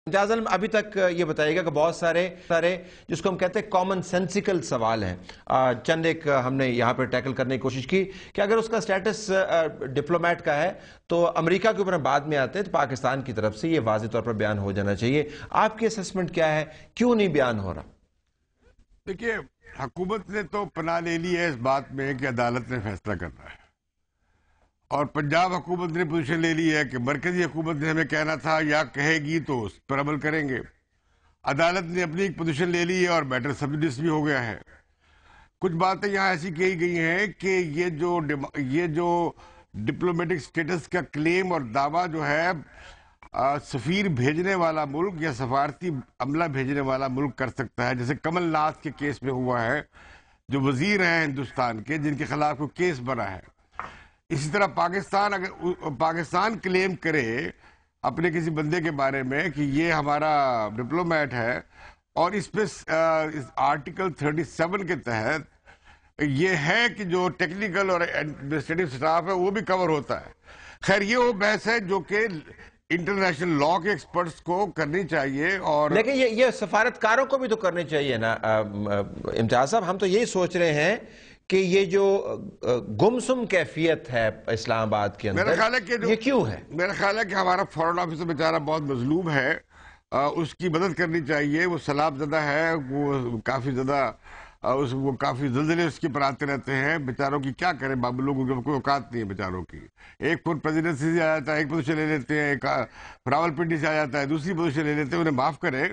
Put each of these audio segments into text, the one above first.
امتیاز عالم ابھی تک یہ بتائیے گا کہ بہت سارے جس کو ہم کہتے ہیں کامن سینسیکل سوال ہیں، چند ایک ہم نے یہاں پہ ٹیکل کرنے کی کوشش کی کہ اگر اس کا سٹیٹس ڈپلومیٹ کا ہے تو امریکہ کے اوپر ہم بعد میں آتے ہیں، تو پاکستان کی طرف سے یہ واضح طور پر بیان ہو جانا چاہیے. آپ کی اسسمنٹ کیا ہے، کیوں نہیں بیان ہو رہا؟ دیکھیے، حکومت نے تو پناہ لے لی ہے اس بات میں کہ عدالت نے فیصلہ کرنا ہے، اور پنجاب حکومت نے پوزیشن لے لی ہے کہ مرکزی حکومت نے ہمیں کہنا تھا یا کہے گی تو اس پر عمل کریں گے. عدالت نے اپنی ایک پوزیشن لے لی ہے اور میٹر سبجوڈیس بھی ہو گیا ہے. کچھ باتیں یہاں ایسی کہی گئی ہیں کہ یہ جو ڈپلومیٹک سٹیٹس کا کلیم اور دعویٰ جو ہے سفیر بھیجنے والا ملک یا سفارتی عملہ بھیجنے والا ملک کر سکتا ہے، جیسے کمل ناتھ کے کیس میں ہوا ہے، جو وزیر ہیں ہندوستان کے جن کے خلاف کوئی کیس بنا ہے. اسی طرح پاکستان کلیم کرے اپنے کسی بندے کے بارے میں کہ یہ ہمارا ڈپلومیٹ ہے، اور اس پہ آرٹیکل 37 کے تحت یہ ہے کہ جو ٹیکنیکل اور ایڈمنسٹریٹو سٹاف ہے وہ بھی کور ہوتا ہے. خیر، یہ وہ بحث ہے جو کہ انٹرنیشنل لا کے ایکسپرٹس کو کرنی چاہیے. اور لیکن یہ سفارتکاروں کو بھی تو کرنی چاہیے نا امتیاز صاحب. ہم تو یہی سوچ رہے ہیں کہ یہ جو گمسم کیفیت ہے اسلام آباد کے اندر، میرا خیال ہے کہ یہ کیوں ہے؟ میرا خیال ہے کہ ہمارا فارن آفیسر بیچارہ بہت مظلوم ہے، اس کی مدد کرنی چاہیے. وہ سیلاب زدہ ہے، وہ کافی زیادہ وہ کافی زلزلے اس کے پر آتے رہتے ہیں. بیچاروں کی کیا کریں، باب لوگوں کی کوئی اوقات نہیں ہے بیچاروں کی. ایک فٹ پریزیڈنسی سے آ جاتا ہے، ایک پوزیشن لے لیتے ہیں، ایک راول پنڈی سے آ جاتا ہے، دوسری پوزیشن لے لیتے ہیں. انہیں معاف کریں،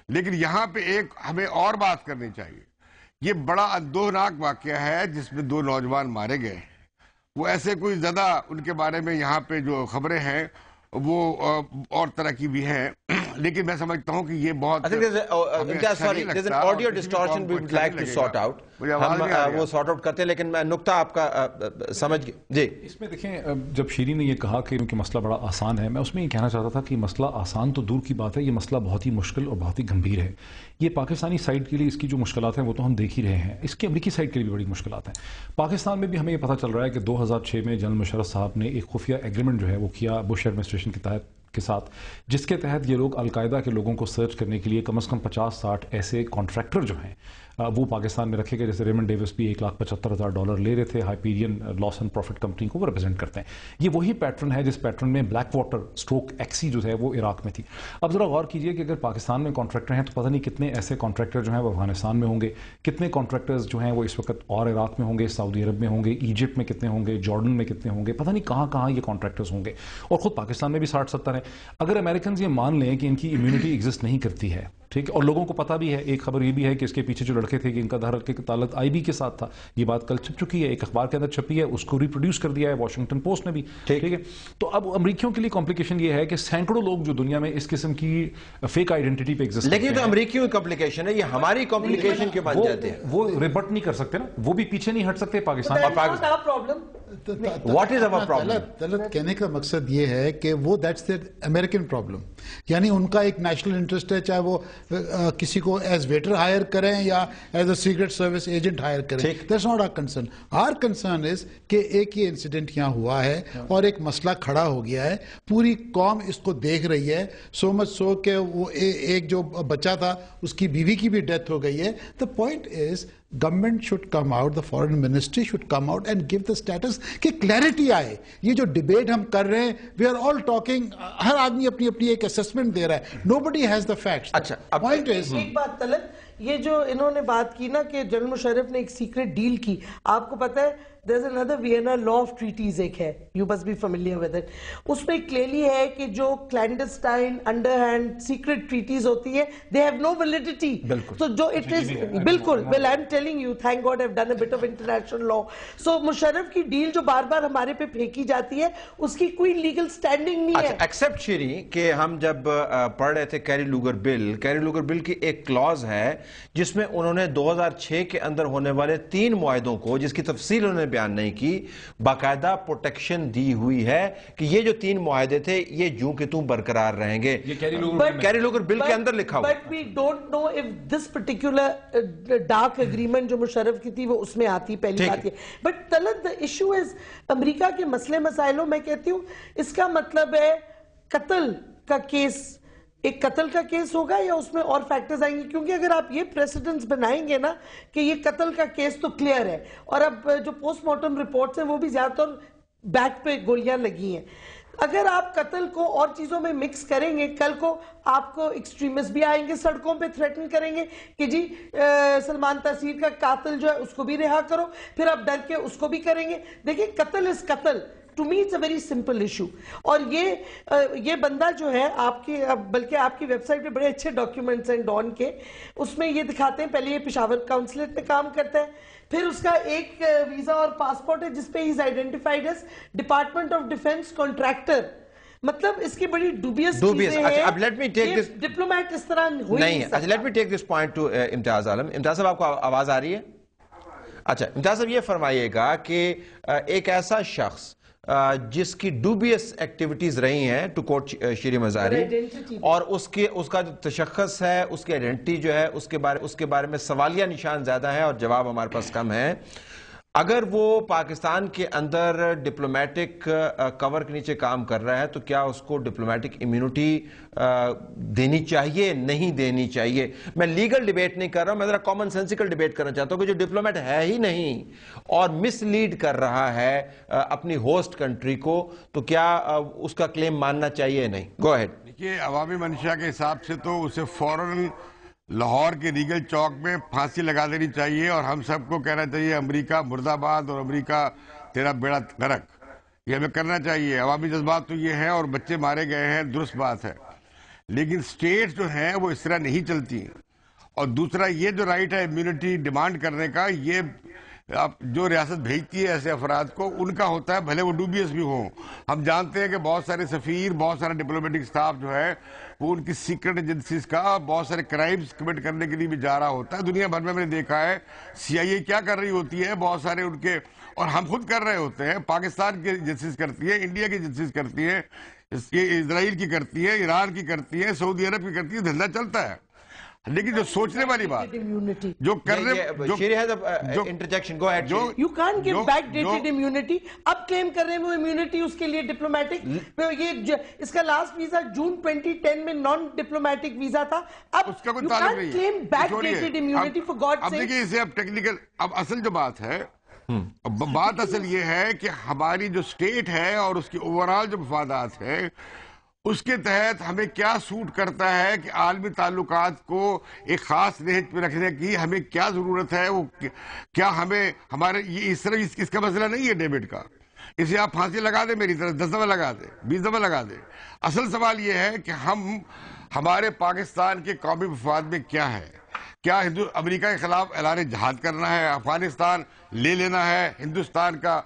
لیکن یہاں پہ ایک ہمیں اور بات کرنی چاہیے. یہ بڑا اندوہناک واقعہ ہے جس میں 2 نوجوان مارے گئے. وہ ایسے کوئی زیادہ ان کے بارے میں یہاں پہ جو خبریں ہیں وہ اور طرح کی بھی ہیں، لیکن میں سمجھتا ہوں کہ یہ بہت audio distortion we would like to sort out. ہم وہ سارٹ آؤٹ کرتے ہیں، لیکن میں نقطہ آپ کا سمجھ گیا. جی، اس میں دیکھیں، جب شیرین نے یہ کہا کہ کیونکہ مسئلہ بڑا آسان ہے، میں اس میں یہ کہنا چاہتا تھا کہ مسئلہ آسان تو دور کی بات ہے، یہ مسئلہ بہت ہی مشکل اور بہت ہی گمبھیر ہے. یہ پاکستانی سائڈ کے لیے اس کی جو مشکلات ہیں وہ تو ہم دیکھ ہی رہے ہیں، اس کی امریکی سائڈ کے لیے بھی بڑی مشکلات ہیں. پاکستان میں بھی ہمیں یہ پتہ چل رہا ہے کہ 2006 میں جنرل مشرف صاحب نے ایک خفیہ ایگریمنٹ جو ہے وہ کیا بش ایڈمنسٹریشن کے ساتھ، جس کے تحت یہ لوگ القاعدہ کے لوگوں کو سرچ کرنے کے لیے کم از کم 50-60 ایسے کانٹریکٹر جو ہیں وہ پاکستان میں رکھے گئے. جیسے ریمنڈ ڈیوس بھی $1,75,000 لے رہے تھے، ہائپیرین لاس اینڈ پروفٹ کمپنی کو وہ ریپرزینٹ کرتے ہیں. یہ وہی پیٹرن ہے جس پیٹرن میں بلیک واٹر اسٹروک ایکسی جو ہے وہ عراق میں تھی. اب ذرا غور کیجئے کہ اگر پاکستان میں کانٹریکٹر ہیں تو پتہ نہیں کتنے ایسے کانٹریکٹر جو ہیں وہ افغانستان میں ہوں گے، کتنے کانٹریکٹرز جو ہیں وہ اس وقت اور عراق میں ہوں گے، سعودی عرب میں ہوں گے، ایجپٹ میں کتنے ہوں گے، جارڈن میں کتنے ہوں گے، پتہ نہیں کہاں کہاں یہ کانٹریکٹرز ہوں گے. اور خود پاکستان میں بھی 60-70 ہیں. اگر امریکنز یہ مان لیں کہ ان کی امیونٹی ایگزسٹ نہیں کرتی ہے، ٹھیک ہے، اور لوگوں کو پتہ بھی ہے، ایک خبر یہ بھی ہے کہ اس کے پیچھے جو لڑکے تھے کہ ان کا دھر کے تعلق آئی بی کے ساتھ تھا، یہ بات کل چھپ چکی ہے، ایک اخبار کے اندر چھپی ہے، اس کو ریپروڈیوس کر دیا ہے واشنگٹن پوسٹ نے بھی، ٹھیک ہے. تو اب امریکیوں کے لیے کمپلیکیشن یہ ہے کہ سینکڑوں لوگ جو دنیا میں اس قسم کی فیک آئیڈینٹی پہ ایگزسٹ، لیکن یہ تو امریکیوں کی کمپلیکیشن ہے، یہ ہماری کمپلیکیشن کے بن جاتے ہیں. وہ ریبٹ نہیں کر سکتے نا، وہ بھی پیچھے نہیں ہٹ سکتے Pakistan. What is our problem? Talat کہنے کا مقصد یہ ہے کہ وہ دیٹس دی امریکن پرابلم، یعنی ان کا ایک نیشنل انٹرسٹ ہے، چاہے وہ کسی کو ایز ویٹر ہائر کریں یا as a secret service agent hire کریں. That's not our concern. Our concern is کہ ایک یہ انسیڈنٹ یہاں ہوا ہے اور ایک مسئلہ کھڑا ہو گیا ہے، پوری قوم اس کو دیکھ رہی ہے. سو مچ سو کہ وہ ایک جو بچہ تھا اس کی بیوی کی بھی ڈیتھ ہو گئی ہے. The point is government should come out, the foreign ministry should come out and give the status کہ clarity آئے. یہ جو ڈیبیٹ ہم کر رہے ہیں، we are all talking، ہر آدمی اپنی اپنی ایک assessment دے رہا ہے. nobody has the facts. اچھا، point is ایک بات طلعت، یہ جو انہوں نے بات کی نا کہ جنرل مشرف نے ایک سیکرٹ ڈیل کی، آپ کو پتہ ہے there's another Vienna law of treaties ایک ہے، you must be familiar with it. اس میں clearly ہے کہ جو clandestine, underhand, secret treaties ہوتی ہے they have no validity. So جو it is بالکل، well I'm telling you, thank God I've done a bit of international law. So Musharraf کی deal جو بار بار ہمارے پہ پھینکی جاتی ہے اس کی کوئی لیگل سٹینڈنگ نہیں ہے. ایکسپٹ شیری کہ ہم جب پڑھ رہے تھے کیری لوگر بل کی ایک کلاز ہے جس میں انہوں نے 2006 کے اندر ہونے والے 3 معاہدوں کو، جس کی تفصیل انہوں نے بیان نہیں کی، باقاعدہ پروٹیکشن دی ہوئی ہے کہ یہ جو 3 معاہدے تھے یہ جوں کہ توں برقرار رہیں گے. یہ کیری لوگر بل کے اندر لکھا ہوا. But we don't know if this particular dark agreement جو مشرف کی تھی وہ اس میں آتی، پہلی بات یہ. But Talat the issue is امریکہ کے مسئلے مسائلوں میں کہتی ہوں اس کا مطلب ہے قتل کا کیس ایک قتل کا کیس ہوگا یا اس میں اور فیکٹرز آئیں گے؟ کیونکہ اگر آپ یہ پریسیڈنٹس بنائیں گے نا کہ یہ قتل کا کیس تو کلیئر ہے، اور اب جو پوسٹ مارٹم رپورٹس ہیں وہ بھی زیادہ تر بیک پہ گولیاں لگی ہیں، اگر آپ قتل کو اور چیزوں میں مکس کریں گے، کل کو آپ کو ایکسٹریمسٹ بھی آئیں گے سڑکوں پہ تھریٹن کریں گے کہ جی سلمان تاثیر کا قاتل جو ہے اس کو بھی رہا کرو، پھر آپ ڈر کے اس کو بھی کریں گے۔ دیکھیں قتل از قتل، to me it's a very simple issue. اور یہ بندہ جو ہے آپ کی، بلکہ آپ کی ویب سائٹ پہ بڑے اچھے ڈاکیومنٹس ہیں ڈان کے، اس میں یہ دکھاتے ہیں پہلے یہ پشاور کاؤنسلیٹ میں کام کرتا ہے، پھر اس کا ایک ویزا اور پاسپورٹ ہے جس پہ has identified as department of defence contractor. مطلب اس کی بڑی ڈوبیس چیزیں ہیں، اب لیٹ می ٹیک دس، ڈپلومیٹ اس طرح ہو ہی نہیں سکتا۔ Let me take this point to Imtiaz Alam. امتیاز صاحب آپ کو آواز آ رہی ہے؟ اچھا امتیاز صاحب یہ فرمائیے گا کہ ایک ایسا شخص جس کی ڈوبیس ایکٹیویٹیز رہی ہیں، ٹو کوٹ شیری مزاری، اور اس کا جو تشخص ہے، اس کی آئیڈینٹی جو ہے، اس کے بارے میں سوالیہ نشان زیادہ ہے اور جواب ہمارے پاس کم ہے، اگر وہ پاکستان کے اندر ڈپلومیٹک کور کے نیچے کام کر رہا ہے تو کیا اس کو ڈپلومیٹک امیونٹی دینی چاہیے، نہیں دینی چاہیے؟ میں لیگل ڈیبیٹ نہیں کر رہا ہوں، میں ذرا کامن سینسیکل ڈیبیٹ کرنا چاہتا ہوں کہ جو ڈپلومیٹ ہے ہی نہیں اور مس لیڈ کر رہا ہے اپنی ہوسٹ کنٹری کو، تو کیا اس کا کلیم ماننا چاہیے؟ نہیں، گو ہیڈ۔ دیکھیے عوامی منشا کے حساب سے تو اسے فوراً لاہور کے ریگل چوک میں پھانسی لگا دینی چاہیے، اور ہم سب کو کہنا چاہیے امریکہ مرد آباد اور امریکہ تیرا بیڑا غرق، یہ ہمیں کرنا چاہیے۔ عوامی جذبات تو یہ ہیں، اور بچے مارے گئے ہیں، درست بات ہے، لیکن سٹیٹ جو ہیں وہ اس طرح نہیں چلتی۔ اور دوسرا یہ جو رائٹ ہے امیونٹی ڈیمانڈ کرنے کا، یہ جو ریاست بھیجتی ہے ایسے افراد کو، ان کا ہوتا ہے، بھلے وہ ڈوبیس بھی ہوں۔ ہم جانتے ہیں کہ بہت سارے سفیر، بہت سارا ڈپلومیٹک سٹاف جو ہے وہ ان کی سیکرٹ ایجنسیز کا بہت سارے کرائمز کمٹ کرنے کے لیے بھی جا رہا ہوتا ہے۔ دنیا بھر میں نے دیکھا ہے سی آئی اے کیا کر رہی ہوتی ہے، بہت سارے ان کے، اور ہم خود کر رہے ہوتے ہیں، پاکستان کی ایجنسیز کرتی ہے، انڈیا کی ایجنسیز کرتی ہے، اسرائیل کی کرتی ہے، ایران کی کرتی ہے، سعودی عرب کی کرتی ہے، دھندا چلتا ہے۔ لیکن جو سوچنے والی بات، جو کرنے You can't give backdated immunity. اب کلیم کر رہے ہیں وہ امیونٹی اس کے لیے ڈپلومیٹک، یہ اس کا لاسٹ ویزا جون 2010 میں نان ڈپلومیٹک ویزا تھا، اب اس کا کوئی تعلق نہیں ہے۔ کلیم بیکڈیٹڈ امیونٹی فار گاڈ اب دیکھیے اسے اب ٹیکنیکل، اب اصل جو بات ہے، بات اصل یہ ہے کہ ہماری جو سٹیٹ ہے اور اس کی اوورال جو مفادات ہے، اس کے تحت ہمیں کیا سوٹ کرتا ہے کہ عالمی تعلقات کو ایک خاص نہج پہ رکھنے کی ہمیں کیا ضرورت ہے، وہ کیا ہمیں ہمارے یہ اس طرح اس کا مسئلہ نہیں ہے ڈیبٹ کا، اسے آپ پھانسی لگا دیں، میری طرف 10 دفعہ لگا دیں، 20 دفعہ لگا دیں۔ اصل سوال یہ ہے کہ ہمارے پاکستان کے قومی مفاد میں کیا ہے؟ کیا امریکہ کے خلاف اعلان جہاد کرنا ہے، افغانستان لے لینا ہے، ہندوستان کا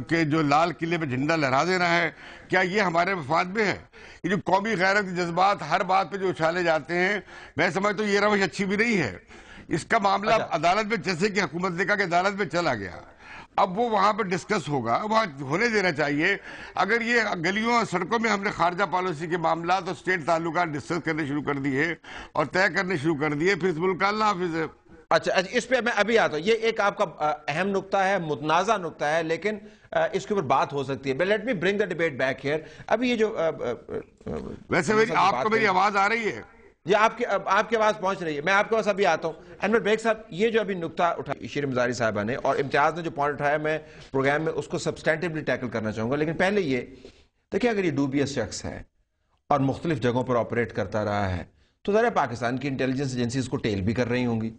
کہ جو لال قلعے پہ جھنڈا لہرا دینا ہے، کیا یہ ہمارے مفاد میں ہے؟ یہ جو قومی غیرت کے جذبات ہر بات پہ جو اچھالے جاتے ہیں، میں سمجھتا ہوں یہ روش اچھی بھی نہیں ہے۔ اس کا معاملہ عدالت میں، جیسے کہ حکومت نے کہا کہ عدالت میں چلا گیا، اب وہ وہاں پہ ڈسکس ہوگا، وہاں ہونے دینا چاہیے۔ اگر یہ گلیوں اور سڑکوں میں ہم نے خارجہ پالیسی کے معاملات اور اسٹیٹ تعلقات ڈسکس کرنے شروع کر دیے اور طے کرنے شروع کر دیے، پھر اس ملک کا اللہ حافظ ہے۔ اچھا اس پہ میں ابھی آتا ہوں، یہ ایک آپ کا اہم نقطہ ہے، متنازع نقطہ ہے، لیکن اس کے اوپر بات ہو سکتی ہے۔ But let me bring the debate back here. ابھی یہ جو ویسے آپ کو میری آواز آ رہی ہے؟ یہ آپ کی آواز پہنچ رہی ہے، میں آپ کے پاس ابھی آتا ہوں۔ انور بیگ صاحب، یہ جو ابھی نقطہ اٹھایا شیری مزاری صاحبہ نے اور امتیاز نے جو پوائنٹ اٹھایا، میں پروگرام میں اس کو سبسٹینٹیولی ٹیکل کرنا چاہوں گا، لیکن پہلے یہ دیکھیں، اگر یہ ڈوبیس شخص ہے اور مختلف جگہوں پر آپریٹ کرتا رہا ہے تو ذرا پاکستان کی انٹیلیجنس ایجنسیز کو ٹیل بھی کر رہی ہوں گی،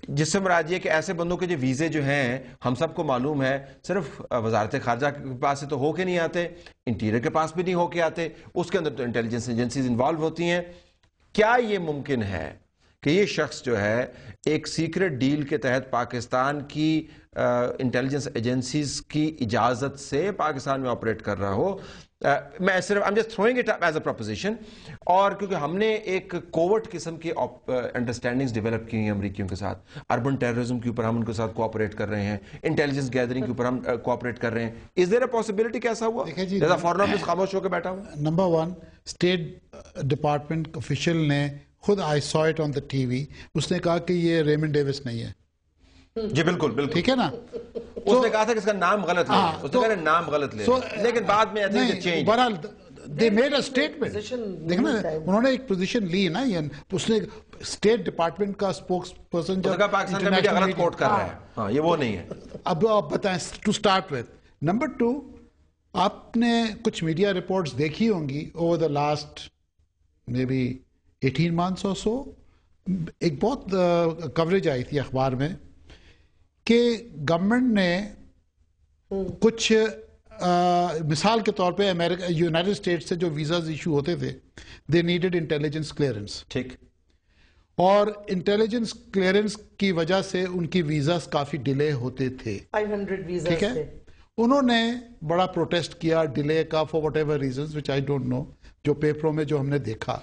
جس سے مراد یہ کہ ایسے بندوں کے جو ویزے جو ہیں ہم سب کو معلوم ہے صرف وزارت خارجہ کے پاس سے تو ہو کے نہیں آتے، انٹیریئر کے پاس بھی نہیں ہو کے آتے، اس کے اندر تو انٹیلیجنس ایجنسیز انوالو ہوتی ہیں۔ کیا یہ ممکن ہے کہ یہ شخص جو ہے ایک سیکرٹ ڈیل کے تحت پاکستان کی انٹیلیجنس ایجنسیز کی اجازت سے پاکستان میں آپریٹ کر رہا ہو؟ میں صرف I'm just throwing it up as a proposition، اور کیونکہ ہم نے ایک کوورٹ قسم کی انڈرسٹینڈنگز ڈیولپ کی ہیں امریکیوں کے ساتھ، اربن ٹیررزم کے اوپر ہم ان کے ساتھ کوآپریٹ کر رہے ہیں، انٹیلیجنس گیدرنگ کے اوپر ہم کوآپریٹ کر رہے ہیں۔ از دیر اے پاسبلٹی کہ ایسا ہوا جیسا فارن آفس خاموش ہو کے بیٹھا ہوا؟ نمبر 1، اسٹیٹ ڈپارٹمنٹ آفیشل نے خود I saw it on the TV، اس نے کہا کہ یہ ریمنڈ ڈیوس نہیں ہے۔ جی بالکل بالکل، ٹھیک ہے نا، اس نے کہا تھا کہ اس کا نام غلط لے، اس نے کہا نام غلط لے، لیکن بعد میں بہرحال they made a statement. دیکھنا انہوں نے ایک پوزیشن لی نا, اس نے اسٹیٹ ڈپارٹمنٹ کا اسپوکس پرسن جو پاکستان میں میڈیا غلط کوٹ کر رہا ہے, ہاں یہ وہ نہیں ہے. اب آپ بتائیں ٹو اسٹارٹ وتھ. نمبر 2, آپ نے کچھ میڈیا رپورٹس دیکھی ہوں گی over the last maybe 18 months اور سو, ایک بہت کوریج آئی تھی اخبار میں کہ گورنمنٹ نے کچھ مثال کے طور پہ امریکہ یونائٹڈ اسٹیٹ سے جو ویزاز ایشو ہوتے تھے, دے نیڈڈ انٹیلیجنس کلیئرنس. ٹھیک, اور انٹیلیجنس کلیئرنس کی وجہ سے ان کی ویزاز کافی ڈیلے ہوتے تھے. 500 ویزاز ٹھیک ہے, انہوں نے بڑا پروٹیسٹ کیا ڈیلے کا for whatever reasons which I don't know, جو پیپروں میں جو ہم نے دیکھا.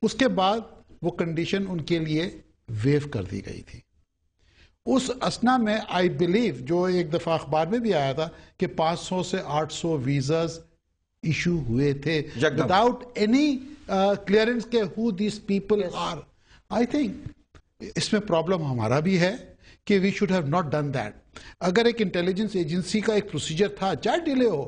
اس کے بعد وہ کنڈیشن ان کے لیے ویو کر دی گئی تھی. اس اسنا میں آئی بلیو جو ایک دفعہ اخبار میں بھی آیا تھا کہ 500 سے 800 ویزاز ایشو ہوئے تھے وداؤٹ اینی کلیئرنس کے who these people are. I think اس میں پرابلم ہمارا بھی ہے کہ we should have not done that. اگر ایک انٹیلیجنس ایجنسی کا ایک پروسیجر تھا, چاہے ڈیلے ہو,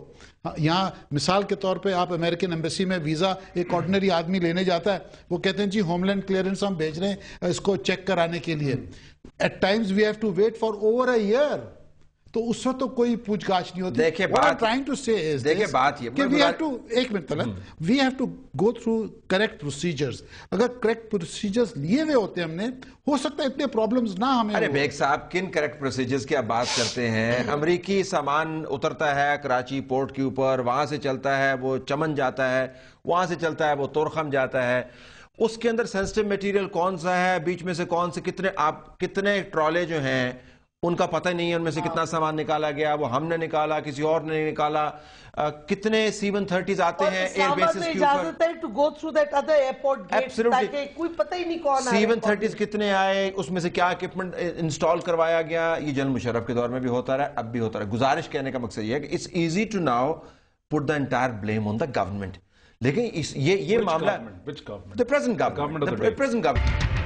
یہاں مثال کے طور پہ آپ امریکن ایمبیسی میں ویزا ایک آرڈنری آدمی لینے جاتا ہے, وہ کہتے ہیں جی ہوم لینڈ کلیئرنس ہم بھیج رہے ہیں اس کو چیک کرانے کے لیے. At times we have to wait for over a year. تو اس وقت تو کوئی پوچھ گاچھ نہیں ہوتی. دیکھیں بات یہ کہ we have to, ایک منٹ طلب, we have to go through correct procedures. اگر کریکٹ پروسیجرز لیے ہوئے ہوتے ہم نے, ہو سکتا ہے اتنے پرابلمز نہ ہمیں. ارے بیگ صاحب, کن کریکٹ پروسیجرز کی آپ بات کرتے ہیں؟ امریکی سامان اترتا ہے کراچی پورٹ کے اوپر, وہاں سے چلتا ہے وہ چمن جاتا ہے, وہاں سے چلتا ہے وہ تورخم جاتا ہے. اس کے اندر سینسٹیو میٹیریل کون سا ہے, بیچ میں سے کون سے کتنے ٹرالے جو ہیں ان کا پتہ نہیں ہے, ان میں سے کتنا سامان نکالا گیا, وہ ہم نے نکالا کسی اور نے نکالا. کتنے C-130s آتے ہیں ایئر بیسز کے اوپر, C-130s کتنے آئے, اس میں سے کیا اکوپمنٹ انسٹال کروایا گیا. یہ جنرل مشرف کے دور میں بھی ہوتا رہا, اب بھی ہوتا رہا. گزارش کہنے کا مقصد یہ ہے کہ it's easy to now put the entire blame on the government. لیکن یہ معاملہ Which government? The present government.